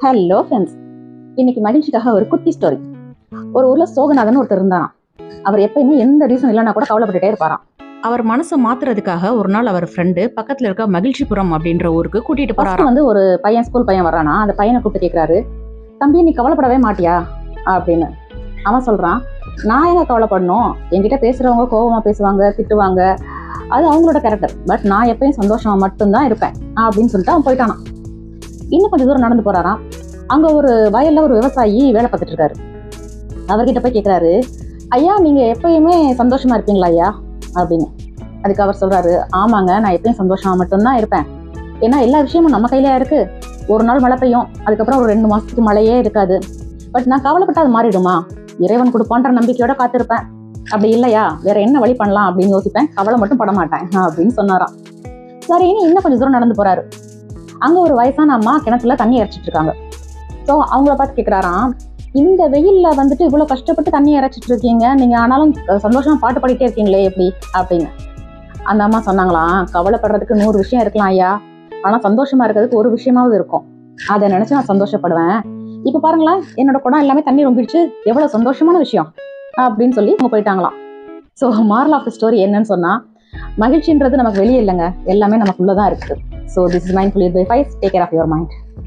Hello friends, இன்னைக்கு மகிழ்ச்சிக்காக ஒரு குட்டி ஸ்டோரி. ஒரு ஊர்ல சோகநாதன் ஒருத்தர் இருந்தாராம். அவர் எப்பயுமே எந்த ரீசன் இல்லைன்னா கூட கவலைப்பட்டுட்டே இருப்பாராம். அவர் மனசை மாத்துறதுக்காக ஒரு நாள் அவர் ஃப்ரெண்டு பக்கத்துல இருக்க மகிழ்ச்சிபுரம் அப்படின்ற ஊருக்கு கூட்டிட்டு போறாரு. ஒரு பையன் ஸ்கூல் பையன் வர்றானா, அந்த பையனை கூப்பிட்டு கேட்கிறாரு, தம்பி நீ கவலைப்படவே மாட்டியா அப்படின்னு. அவன் சொல்றான், நான் எங்க கவலைப்படணும், என்கிட்ட பேசுறவங்க கோபமா பேசுவாங்க, திட்டுவாங்க, அது அவங்களோட கேரக்டர், பட் நான் எப்பயும் சந்தோஷமா மட்டும்தான் இருப்பேன் அப்படின்னு சொல்லிட்டு அவன் போயிட்டானான். இன்னும் கொஞ்சம் தூரம் நடந்து போறாராம். அங்க ஒரு வயல்ல ஒரு விவசாயி வேலை பார்த்துட்டு இருக்காரு. அவர்கிட்ட போய் கேட்கிறாரு, ஐயா நீங்க எப்பயுமே சந்தோஷமா இருப்பீங்களா ஐயா அப்படின்னு. அதுக்கு அவர் சொல்றாரு, ஆமாங்க நான் எப்பயும் சந்தோஷமா மட்டும்தான் இருப்பேன், ஏன்னா எல்லா விஷயமும் நம்ம கையிலயா இருக்கு. ஒரு நாள் மழை பெய்யும், அதுக்கப்புறம் ஒரு 2 மாசத்துக்கு மழையே இருக்காது, பட் நான் கவலைப்பட்டா அது மாறிடுமா, இறைவன் கொடுப்பான்ற நம்பிக்கையோட காத்திருப்பேன், அப்படி இல்லையா வேற என்ன வழி பண்ணலாம் அப்படின்னு யோசிப்பேன், கவலை மட்டும் பட மாட்டேன் அப்படின்னு சொன்னாராம். சரின்னு இன்னும் கொஞ்சம் தூரம் நடந்து போறாரு. அங்க ஒரு வயசான அம்மா கிணத்துல தண்ணி இறைச்சிட்டு இருக்காங்க. ஸோ அவங்கள பார்த்து கேட்குறாராம், இந்த வெயில்ல வந்துட்டு இவ்வளவு கஷ்டப்பட்டு தண்ணி இறைச்சிட்டு இருக்கீங்க, நீங்க ஆனாலும் சந்தோஷமா பாட்டு பாடிட்டே இருக்கீங்களே எப்படி அப்படின்னு. அந்த அம்மா சொன்னாங்களாம், கவலைப்படுறதுக்கு 100 விஷயம் இருக்கலாம் ஐயா, ஆனா சந்தோஷமா இருக்கிறதுக்கு ஒரு விஷயமாவது இருக்கும், அதை நினைச்சு நான் சந்தோஷப்படுவேன். இப்ப பாருங்களேன், என்னோட குடம் எல்லாமே தண்ணி ரொம்பிடுச்சு, எவ்வளவு சந்தோஷமான விஷயம் அப்படின்னு சொல்லி அவங்க போயிட்டாங்களாம். So moral of the story என்னன்னு சொன்னா, மகிழ்ச்சின்றது நமக்கு வெளியே இல்லைங்க, எல்லாமே நமக்குள்ளதான் இருக்குது. So this is mindful by 5. Take care of your mind.